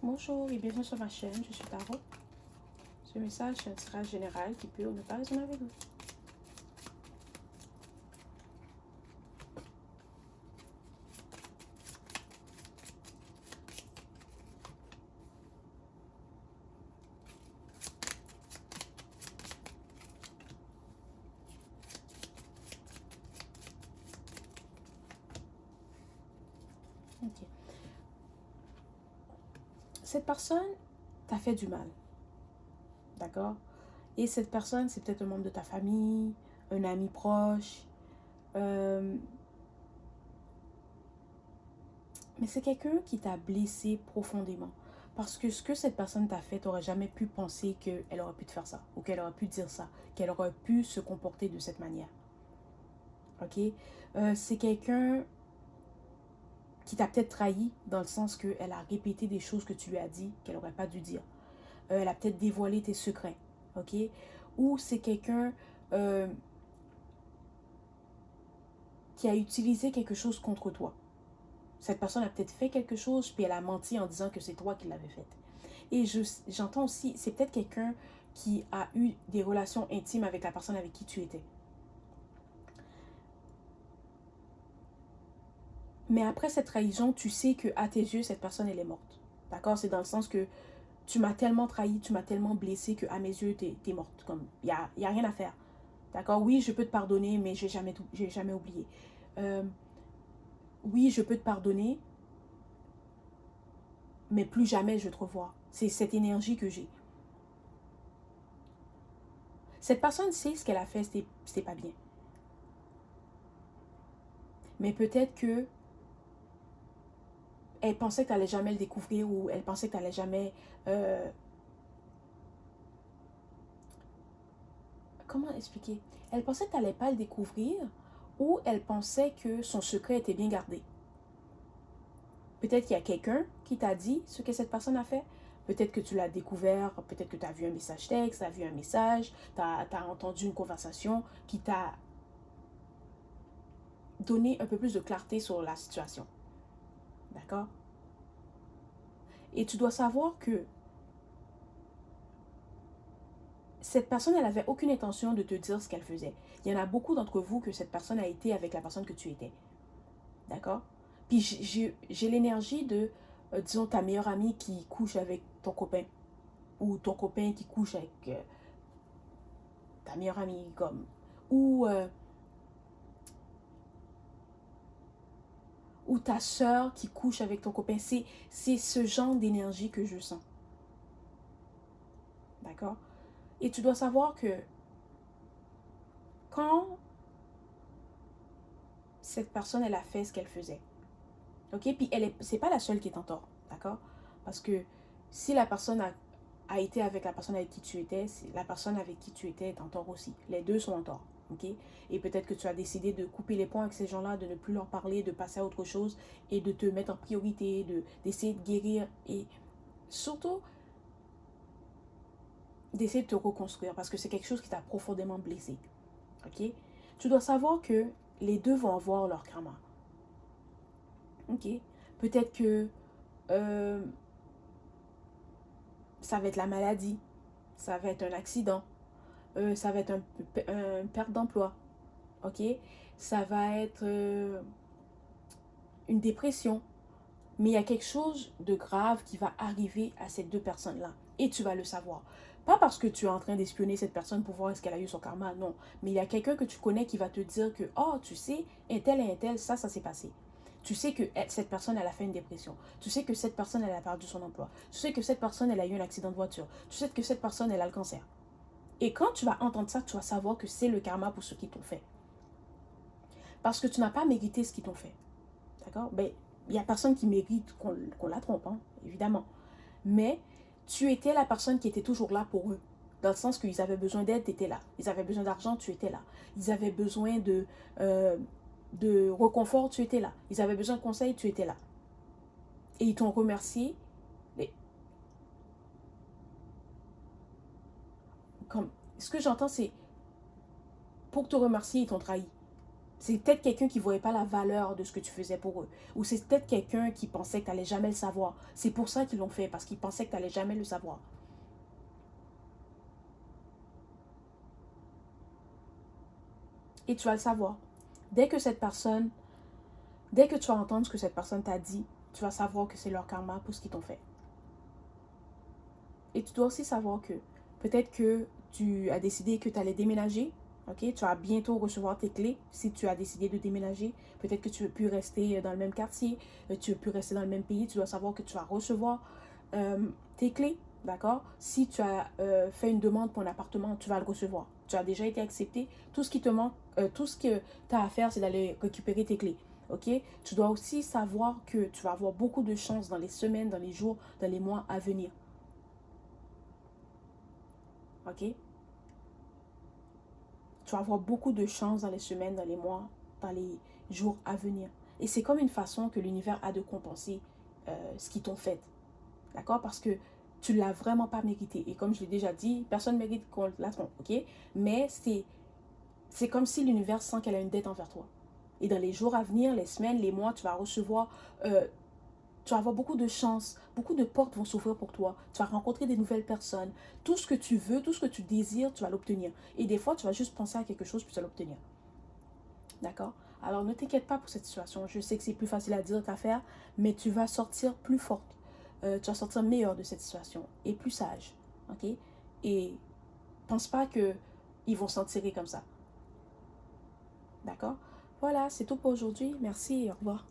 Bonjour et bienvenue sur ma chaîne, je suis Tarot. Ce message est un tirage général qui peut ou ne pas résonner avec vous. Ok. Cette personne t'a fait du mal, d'accord? Et cette personne, c'est peut-être un membre de ta famille, un ami proche, mais c'est quelqu'un qui t'a blessé profondément. Parce que ce que cette personne t'a fait, tu n'aurais jamais pu penser qu'elle aurait pu te faire ça, ou qu'elle aurait pu dire ça, qu'elle aurait pu se comporter de cette manière. Ok? C'est quelqu'un qui t'a peut-être trahi dans le sens qu'elle a répété des choses que tu lui as dit qu'elle n'aurait pas dû dire. Elle a peut-être dévoilé tes secrets, ok? Ou c'est quelqu'un qui a utilisé quelque chose contre toi. Cette personne a peut-être fait quelque chose, puis elle a menti en disant que c'est toi qui l'avais fait. Et j'entends aussi, c'est peut-être quelqu'un qui a eu des relations intimes avec la personne avec qui tu étais. Mais après cette trahison, tu sais que à tes yeux, cette personne, elle est morte. D'accord? C'est dans le sens que tu m'as tellement trahi, tu m'as tellement blessé que à mes yeux, t'es morte. Comme, y a rien à faire. D'accord? Oui, je peux te pardonner, mais j'ai jamais oublié. Euh, oui, je peux te pardonner, mais plus jamais je te revois. C'est cette énergie que j'ai. Cette personne sait ce qu'elle a fait, c'était pas bien. Mais peut-être que elle pensait que tu n'allais jamais le découvrir ou elle pensait que tu n'allais jamais... comment expliquer? Elle pensait que tu n'allais pas le découvrir ou elle pensait que son secret était bien gardé. Peut-être qu'il y a quelqu'un qui t'a dit ce que cette personne a fait. Peut-être que tu l'as découvert, peut-être que tu as vu un message texte, tu as vu un message, tu as entendu une conversation qui t'a donné un peu plus de clarté sur la situation. D'accord? Et tu dois savoir que cette personne, elle n'avait aucune intention de te dire ce qu'elle faisait. Il y en a beaucoup d'entre vous que cette personne a été avec la personne que tu étais. D'accord? Puis j'ai l'énergie de, disons, ta meilleure amie qui couche avec ton copain. Ou ton copain qui couche avec ta meilleure amie. Comme, ou ta soeur qui couche avec ton copain. C'est ce genre d'énergie que je sens. D'accord? Et tu dois savoir que quand cette personne, elle a fait ce qu'elle faisait, ok? Puis c'est pas la seule qui est en tort, d'accord? Parce que si la personne a été avec la personne avec qui tu étais, la personne avec qui tu étais est en tort aussi. Les deux sont en tort, ok? Et peut-être que tu as décidé de couper les ponts avec ces gens-là, de ne plus leur parler, de passer à autre chose et de te mettre en priorité, d'essayer de guérir et surtout d'essayer de te reconstruire parce que c'est quelque chose qui t'a profondément blessé, ok? Tu dois savoir que les deux vont avoir leur karma, ok? Peut-être que euh, ça va être la maladie, ça va être un accident, ça va être un perte d'emploi, ok? Ça va être une dépression. Mais il y a quelque chose de grave qui va arriver à ces deux personnes-là. Et tu vas le savoir. Pas parce que tu es en train d'espionner cette personne pour voir est-ce qu'elle a eu son karma, non. Mais il y a quelqu'un que tu connais qui va te dire que, oh, tu sais, un tel et un tel, ça s'est passé. Tu sais que cette personne, elle a fait une dépression. Tu sais que cette personne, elle a perdu son emploi. Tu sais que cette personne, elle a eu un accident de voiture. Tu sais que cette personne, elle a le cancer. Et quand tu vas entendre ça, tu vas savoir que c'est le karma pour ce qu'ils t'ont fait. Parce que tu n'as pas mérité ce qu'ils t'ont fait. D'accord? Ben, il n'y a personne qui mérite qu'on la trompe, hein, évidemment. Mais tu étais la personne qui était toujours là pour eux. Dans le sens qu'ils avaient besoin d'aide, tu étais là. Ils avaient besoin d'argent, tu étais là. Ils avaient besoin de reconfort, tu étais là. Ils avaient besoin de conseils, tu étais là. Et ils t'ont remercié. Mais comme, ce que j'entends, c'est pour te remercier, ils t'ont trahi. C'est peut-être quelqu'un qui ne voyait pas la valeur de ce que tu faisais pour eux. Ou c'est peut-être quelqu'un qui pensait que tu n'allais jamais le savoir. C'est pour ça qu'ils l'ont fait, parce qu'ils pensaient que tu n'allais jamais le savoir. Et tu vas le savoir. Dès que cette personne, dès que tu vas entendre ce que cette personne t'a dit, tu vas savoir que c'est leur karma pour ce qu'ils t'ont fait. Et tu dois aussi savoir que peut-être que tu as décidé que tu allais déménager. Ok, tu vas bientôt recevoir tes clés si tu as décidé de déménager. Peut-être que tu ne veux plus rester dans le même quartier, tu ne veux plus rester dans le même pays. Tu dois savoir que tu vas recevoir tes clés, d'accord? Si tu as fait une demande pour un appartement, tu vas le recevoir. Tu as déjà été accepté. Tout ce qui te manque, tout ce que tu as à faire, c'est d'aller récupérer tes clés. Ok? Tu dois aussi savoir que tu vas avoir beaucoup de chance dans les semaines, dans les jours, dans les mois à venir. Ok? Tu vas avoir beaucoup de chance dans les semaines, dans les mois, dans les jours à venir. Et c'est comme une façon que l'univers a de compenser ce qu'ils t'ont fait. D'accord? Parce que tu ne l'as vraiment pas mérité. Et comme je l'ai déjà dit, personne ne mérite qu'on la trompe. Ok? Mais c'est comme si l'univers sent qu'elle a une dette envers toi. Et dans les jours à venir, les semaines, les mois, tu vas recevoir tu vas avoir beaucoup de chance, beaucoup de portes vont s'ouvrir pour toi. Tu vas rencontrer des nouvelles personnes. Tout ce que tu veux, tout ce que tu désires, tu vas l'obtenir. Et des fois, tu vas juste penser à quelque chose puis tu vas l'obtenir. D'accord? Alors ne t'inquiète pas pour cette situation. Je sais que c'est plus facile à dire qu'à faire, mais tu vas sortir plus forte. Tu vas sortir meilleure de cette situation et plus sage. Ok? Et pense pas que ils vont s'en tirer comme ça. D'accord? Voilà, c'est tout pour aujourd'hui. Merci et au revoir.